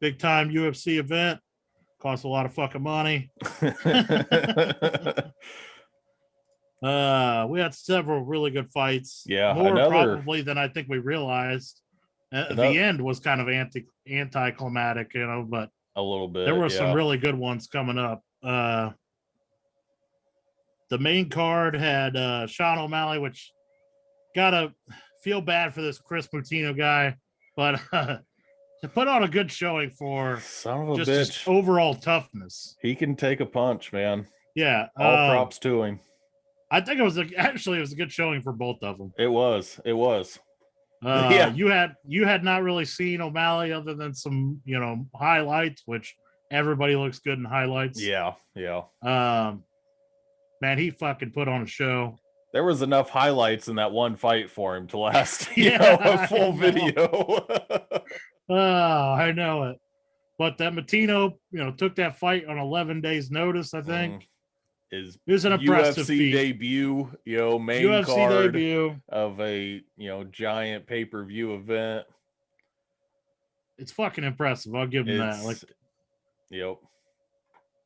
big time UFC event. Cost a lot of fucking money. We had several really good fights. Yeah, more probably than I think we realized. The end was kind of anticlimactic, but a little bit. There were some really good ones coming up. The main card had Sean O'Malley, which gotta feel bad for this Chris Mutino guy, but to put on a good showing for just his overall toughness. He can take a punch, man. Yeah, all props to him. I think it was a good showing for both of them. It was. Yeah, you had not really seen O'Malley other than some highlights, which everybody looks good in highlights. Yeah. Man, he fucking put on a show. There was enough highlights in that one fight for him to last a full video. I know it. But that Matino, took that fight on 11 days notice, I think. It was an impressive UFC feat. debut, main UFC card debut of a, giant pay-per-view event. It's fucking impressive. I'll give him that. Yep.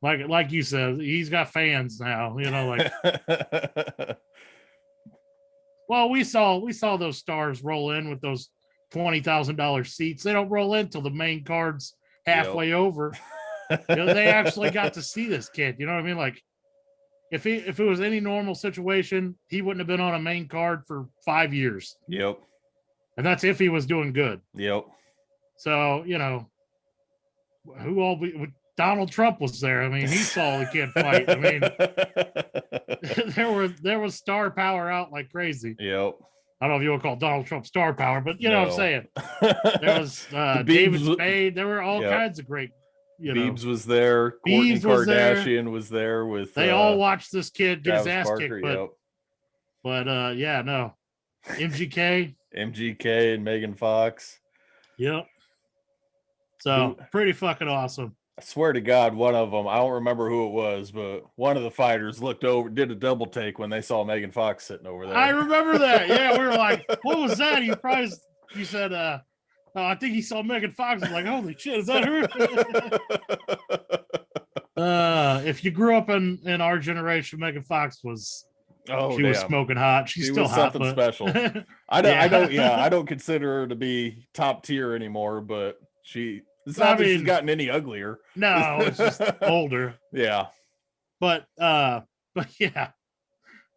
Like you said, he's got fans now, well, we saw those stars roll in with those $20,000 seats. They don't roll in till the main card's halfway over. They actually got to see this kid. You know what I mean? Like, if it was any normal situation, he wouldn't have been on a main card for 5 years. Yep. And that's if he was doing good. Yep. So, Donald Trump was there. I mean, he saw the kid fight. I mean, there was star power out like crazy. Yep. I don't know if you want to call Donald Trump star power, but you know what I'm saying. There was David Spade. There were all kinds of great. Biebs was there. Kourtney Kardashian was there with. They all watched this kid get his ass kicked. But no. MGK and Megan Fox. Yep. So pretty fucking awesome. I swear to God, one of them, I don't remember who it was, but one of the fighters looked over, did a double take when they saw Megan Fox sitting over there. I remember that. Yeah, we were like, what was that? You said, I think he saw Megan Fox. I was like, holy shit, is that her? If you grew up in our generation, Megan Fox was was smoking hot. She's still was hot, something special. I don't consider her to be top tier anymore, but it's not that she's gotten any uglier. No, it's just older. Yeah. But yeah,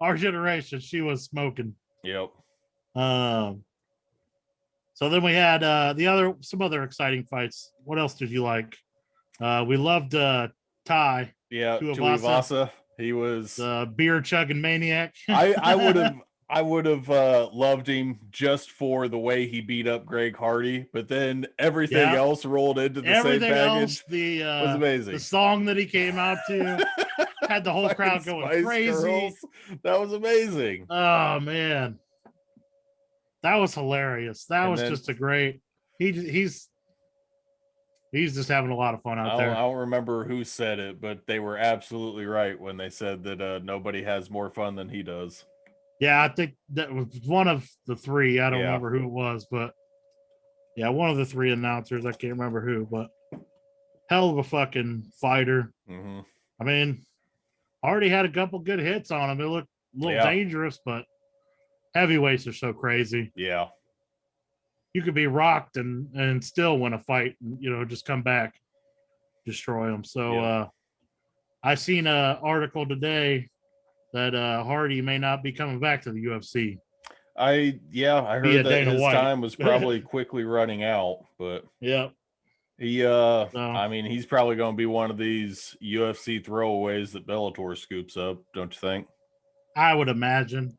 our generation, she was smoking. Yep. So then we had some other exciting fights. What else did you like? We loved Ty. Yeah, Tuivasa. He was beer chugging maniac. I would have loved him just for the way he beat up Greg Hardy, but then everything else rolled into the same package. Was amazing. The song that he came out to had the whole crowd going Spice crazy. Girls. That was amazing. Oh man, that was hilarious. That was just a great. He's just having a lot of fun out there. I don't remember who said it, but they were absolutely right when they said that nobody has more fun than he does. Yeah, I think that was one of the three. I don't remember who it was, but yeah, one of the three announcers. I can't remember who, but hell of a fucking fighter. Mm-hmm. I mean, already had a couple good hits on him. It looked a little dangerous, but heavyweights are so crazy. Yeah. You could be rocked and still win a fight, and, just come back, destroy them. So I seen an article today that Hardy may not be coming back to the UFC. I heard that his time was probably quickly running out, but he I mean, he's probably going to be one of these UFC throwaways that Bellator scoops up, don't you think? I would imagine.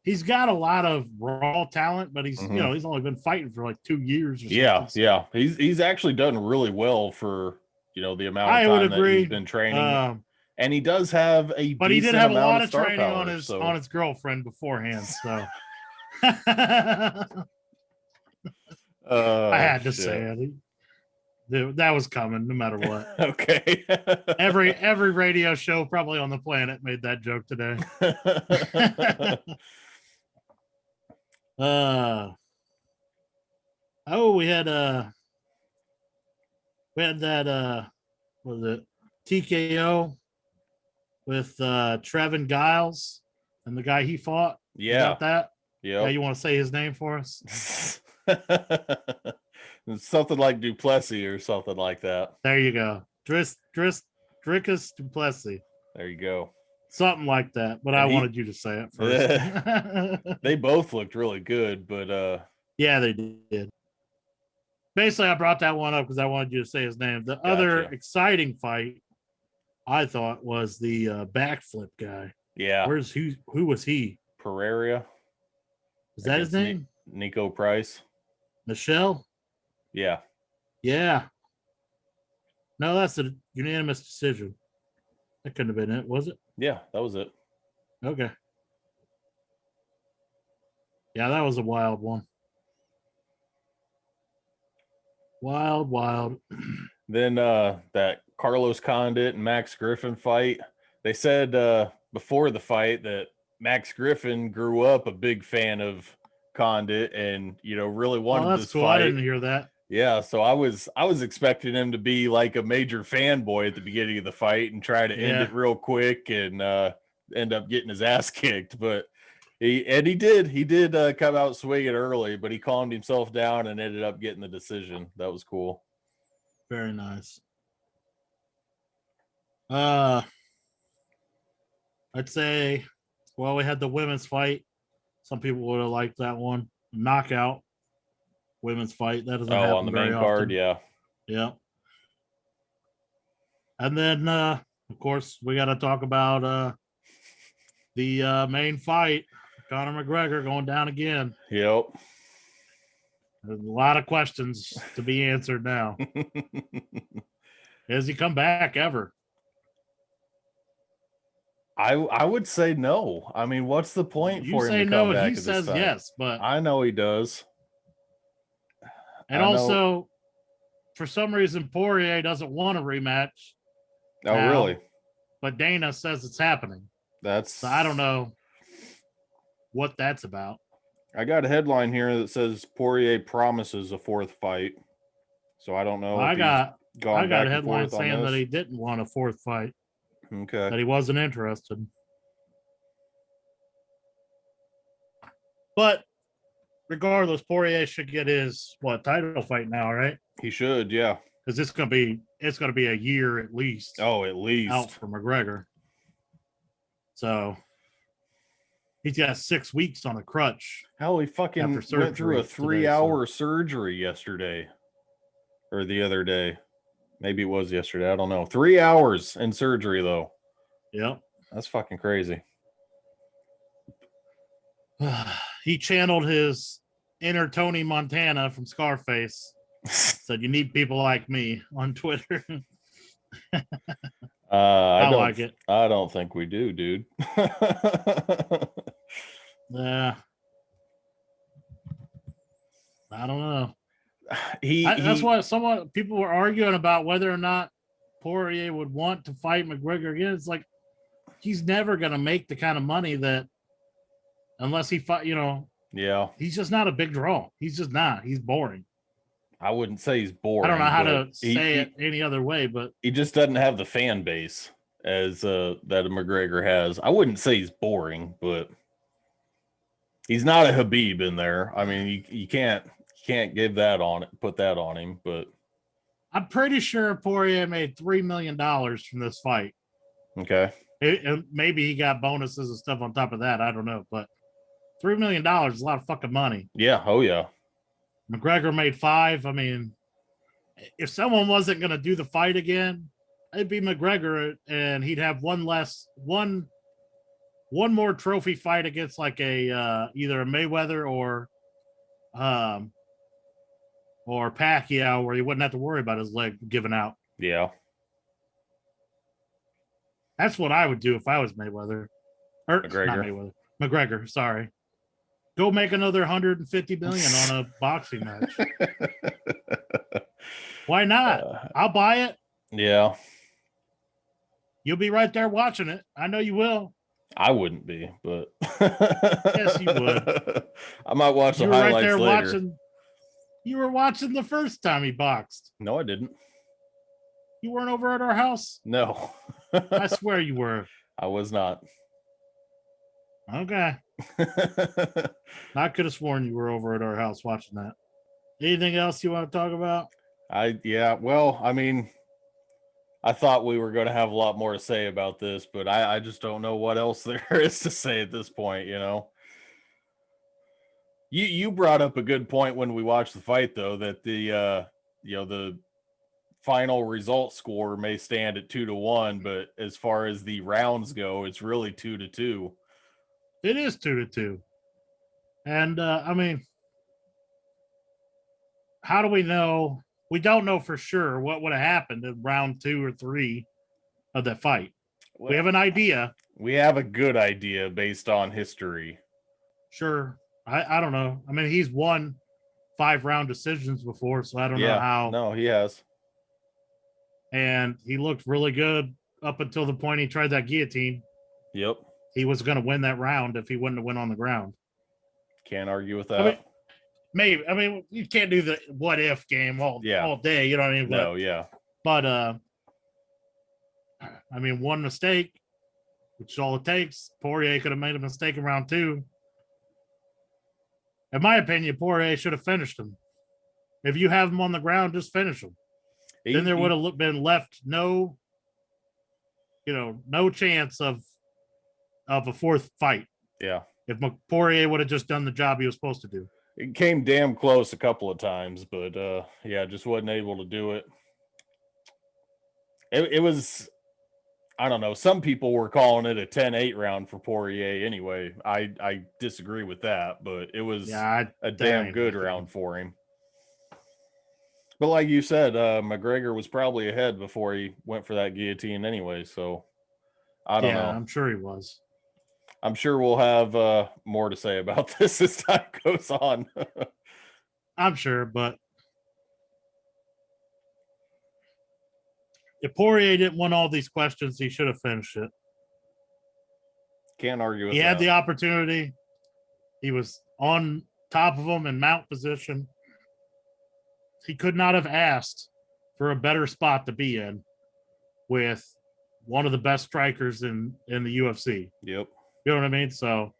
He's got a lot of raw talent, but he's he's only been fighting for like 2 years or something. Yeah. He's actually done really well for the amount of time that he's been training. And he does have but he did have a lot of training on his girlfriend beforehand. So I had to say it. That was coming, no matter what. Okay. every radio show probably on the planet made that joke today. We had We had that was it TKO with Trevin Giles and the guy he fought. Yeah. Got that? Yeah. You want to say his name for us? Something like Duplessis or something like that. There you go. Drickus Duplessis. There you go. Something like that. But I wanted you to say it first. They both looked really good, but yeah, they did. Basically, I brought that one up because I wanted you to say his name. The other exciting fight, I thought, was the backflip guy. Yeah. Who was he? Pereira. Is that his name? Nico Price. Michelle? Yeah. Yeah. No, that's a unanimous decision. That couldn't have been it, was it? Yeah, that was it. Okay. Yeah, that was a wild one. Wild. Then that Carlos Condit and Max Griffin fight. They said before the fight that Max Griffin grew up a big fan of Condit and really wanted this cool. fight. I didn't hear that. Yeah, so I was expecting him to be like a major fanboy at the beginning of the fight and try to end it real quick and end up getting his ass kicked, but he did come out swinging early, but he calmed himself down and ended up getting the decision. That was cool. Very nice. I'd say, we had the women's fight. Some people would have liked that one. Knockout women's fight. That doesn't happen on the main very card, often. Yeah. And then, of course, we got to talk about the main fight. Conor McGregor going down again. Yep. There's a lot of questions to be answered now. Has he come back ever? I would say no. I mean, what's the point for him to come back? He says yes, but I know he does. And also, for some reason, Poirier doesn't want a rematch. Oh, really? But Dana says it's happening. So I don't know what that's about. I got a headline here that says Poirier promises a fourth fight. So I don't know. I got a headline saying that he didn't want a fourth fight. Okay. That he wasn't interested. But regardless, Poirier should get his title fight now, right? He should, yeah. Because it's gonna be a year at least. Oh, at least out for McGregor. So he's got 6 weeks on a crutch. Hell, he fucking went through a 3-hour surgery yesterday. Or the other day. Maybe it was yesterday. I don't know. 3 hours in surgery, though. Yep. That's fucking crazy. He channeled his inner Tony Montana from Scarface. Said, "You need people like me" on Twitter. I like it. I don't think we do, dude. Yeah. I don't know. That's why some people were arguing about whether or not Poirier would want to fight McGregor again. It's like he's never going to make the kind of money that, unless he fight, Yeah, he's just not a big draw. He's just not. He's boring. I wouldn't say he's boring. I don't know how to say it any other way, but he just doesn't have the fan base as that McGregor has. I wouldn't say he's boring, but he's not a Habib in there. I mean, you can't give that on it, put that on him, but I'm pretty sure Poirier made $3 million from this fight. Okay. Maybe he got bonuses and stuff on top of that. I don't know, but $3 million is a lot of fucking money. Yeah. Oh yeah. McGregor made 5. I mean, if someone wasn't going to do the fight again, it'd be McGregor, and he'd have one more trophy fight against like a either a Mayweather or Pacquiao, where he wouldn't have to worry about his leg giving out. Yeah. That's what I would do if I was Mayweather. Or McGregor. Not Mayweather. McGregor, sorry. Go make another 150 million on a boxing match. Why not? I'll buy it. Yeah. You'll be right there watching it. I know you will. I wouldn't be, but yes, you would. I might watch the highlights later. You were watching the first time he boxed. No, I didn't. You weren't over at our house? No. I swear you were. I was not. Okay. I could have sworn you were over at our house watching that. Anything else you want to talk about? Well, I mean, I thought we were going to have a lot more to say about this, but I just don't know what else there is to say at this point, you know. You brought up a good point when we watched the fight, though, that the final result score may stand at 2-1, but as far as the rounds go, it's really 2-2. It is 2-2. And I mean, how do we know? We don't know for sure what would have happened in round 2 or 3 of that fight. Well, we have an idea. We have a good idea based on history. Sure. I don't know. I mean, he's won 5-round decisions before, so I don't know how. No, he has. And he looked really good up until the point he tried that guillotine. Yep. He was going to win that round if he wouldn't have went on the ground. Can't argue with that. I mean, you can't do the what if game all day. You know what I mean? No, yeah. But I mean, one mistake, which is all it takes. Poirier could have made a mistake in round 2. In my opinion, Poirier should have finished him. If you have him on the ground, just finish him. Then there would have been left no chance of a 4th fight. Yeah. If Poirier would have just done the job he was supposed to do. It came damn close a couple of times, but just wasn't able to do it. It was, I don't know. Some people were calling it a 10-8 round for Poirier anyway. I disagree with that, but it was a damn good round for him. But like you said, McGregor was probably ahead before he went for that guillotine anyway, so I don't know. Yeah, I'm sure he was. I'm sure we'll have more to say about this as time goes on. I'm sure, but if Poirier didn't win all these questions, he should have finished it. Can't argue with that. He had the opportunity. He was on top of him in mount position. He could not have asked for a better spot to be in with one of the best strikers in the UFC. Yep. You know what I mean? So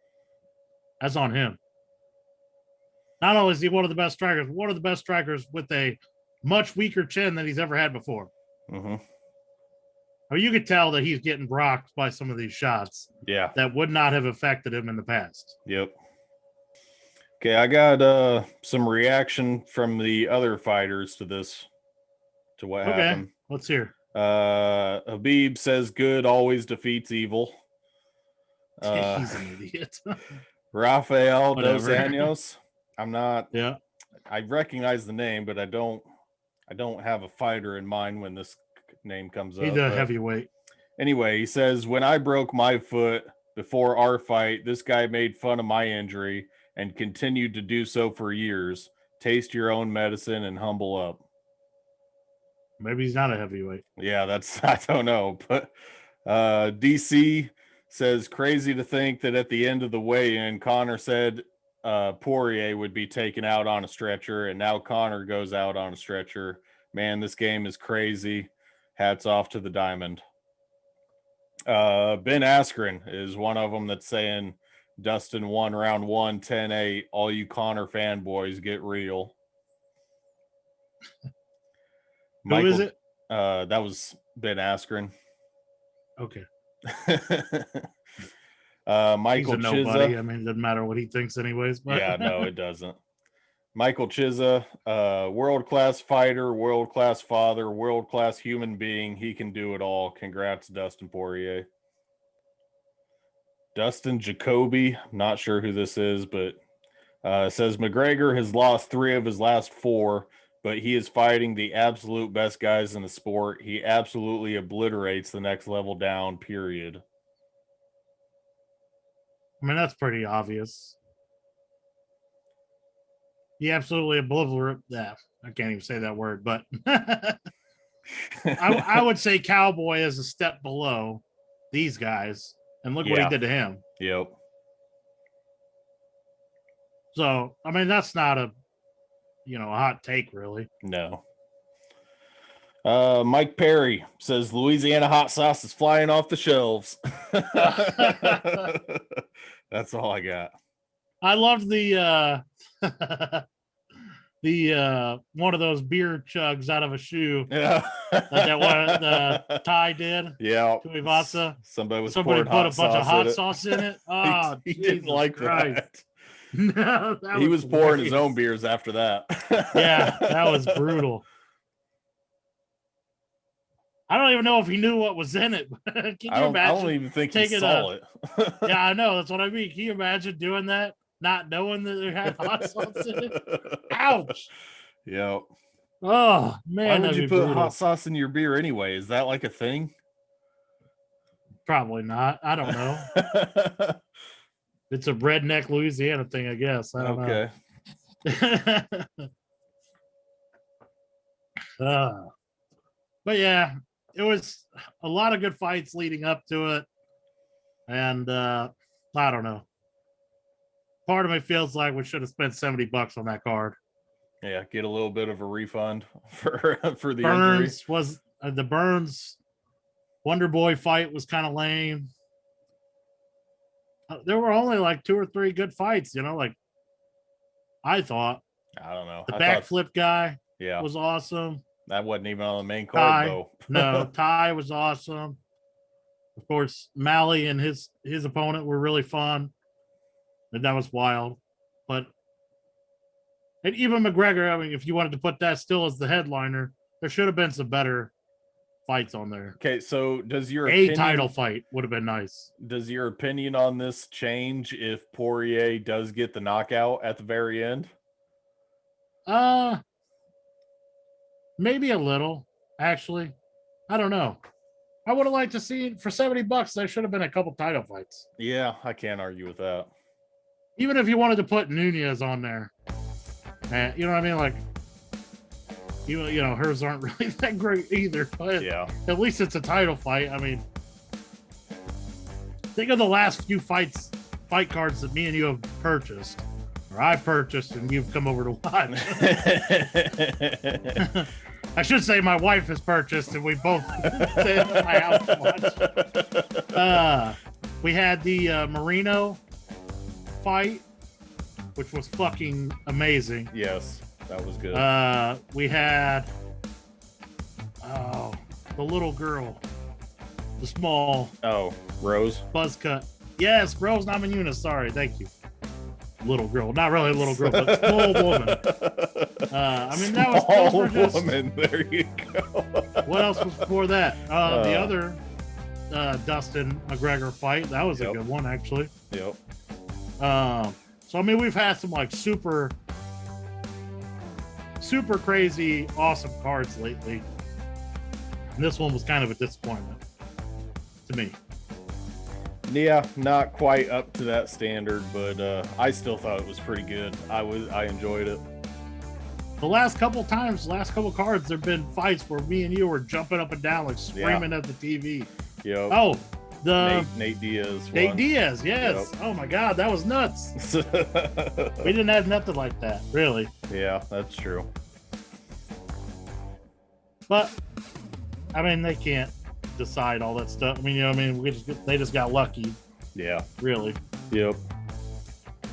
that's on him. Not only is he one of the best strikers, one of the best strikers with a much weaker chin than he's ever had before. Mm-hmm. I mean, you could tell that he's getting rocked by some of these shots. Yeah. That would not have affected him in the past. Yep. Okay, I got some reaction from the other fighters to what happened. Let's hear. Habib says good always defeats evil. He's an idiot. Rafael Dos Anjos. I'm not. Yeah. I recognize the name, but I don't have a fighter in mind when this name comes up. He's a heavyweight. Anyway, he says, when I broke my foot before our fight, this guy made fun of my injury and continued to do so for years. Taste your own medicine and humble up. Maybe he's not a heavyweight. Yeah, I don't know. But DC says, crazy to think that at the end of the weigh-in, Conor said Poirier would be taken out on a stretcher, and now Conor goes out on a stretcher. Man, this game is crazy. Hats off to the Diamond. Ben Askren is one of them that's saying Dustin won round 1, 10-8. All you Conor fanboys get real. Who is it? That was Ben Askren. Okay. Michael He's a nobody. I mean, it doesn't matter what he thinks anyways. But. Yeah, no, it doesn't. Michael Chiza, world-class fighter, world-class father, world-class human being. He can do it all. Congrats, Dustin Poirier. Dustin Jacoby, not sure who this is, but says McGregor has lost 3 of his last 4, but he is fighting the absolute best guys in the sport. He absolutely obliterates the next level down, period. I mean, that's pretty obvious. He absolutely obliterates. Yeah, I can't even say that word, but I would say Cowboy is a step below these guys, and look what he did to him. Yep. So, I mean, that's not a hot take, really. No. Mike Perry says Louisiana hot sauce is flying off the shelves. That's all I got. I loved the one of those beer chugs out of a shoe. Yeah. that one Ty did. Yeah. Tuivasa. Somebody put a bunch of hot sauce in it. Oh, he didn't like Christ. that. No, he was pouring his own beers after that. Yeah, that was brutal. I don't even know if he knew what was in it. Can you imagine? I don't even think he saw it. Yeah, I know. That's what I mean. Can you imagine doing that, not knowing that it had hot sauce in it? Ouch. Yep. Oh, man. Why would you put hot sauce in your beer anyway? Is that like a thing? Probably not. I don't know. It's a redneck Louisiana thing, I guess. I don't know. But yeah, it was a lot of good fights leading up to it. And I don't know. Part of me feels like we should have spent $70 on that card. Yeah, get a little bit of a refund for the Burns injury. Was the Burns Wonder Boy fight was kind of lame. There were only like 2 or 3 good fights, like I thought. I don't know. The backflip guy yeah, was awesome. That wasn't even on the main card, though. No, Ty was awesome. Of course, Malley and his opponent were really fun. And that was wild. And even McGregor, I mean, if you wanted to put that still as the headliner, there should have been some better fights on there. Okay, so does your opinion, title fight would have been nice. Does your opinion on this change if Poirier does get the knockout at the very end? Maybe a little, actually. I don't know. I would have liked to see for $70. There should have been a couple title fights. Yeah, I can't argue with that. Even if you wanted to put Nunez on there, you know what I mean? Like, hers aren't really that great either. But yeah, at least it's a title fight. I mean, think of the last few fight cards that me and you have purchased. Or I purchased and you've come over to watch. I should say my wife has purchased and we both stayed at my house to watch. We had the Marino fight, which was fucking amazing. Yes, that was good. We had the little girl, the small Rose buzz cut. Yes, Rose Namajunas. Sorry, thank you. Little girl, not really a little girl, but small woman. I mean, that was small woman. There you go. What else was before that? The other Dustin McGregor fight. That was a good one, actually. Yep. So I mean, we've had some like super crazy, awesome cards lately. And this one was kind of a disappointment to me. Yeah, not quite up to that standard, but I still thought it was pretty good. I enjoyed it. The last couple cards, there've been fights where me and you were jumping up and down, like screaming at the TV. Yep. Oh, the Nate Diaz. Nate Diaz, yes. Yep. Oh my God, that was nuts. We didn't have nothing like that, really. Yeah, that's true. But I mean, they can't decide all that stuff. I mean, they just got lucky. Yeah. Really. Yep. I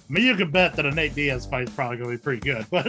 mean, you can bet that a Nate Diaz fight is probably going to be pretty good, but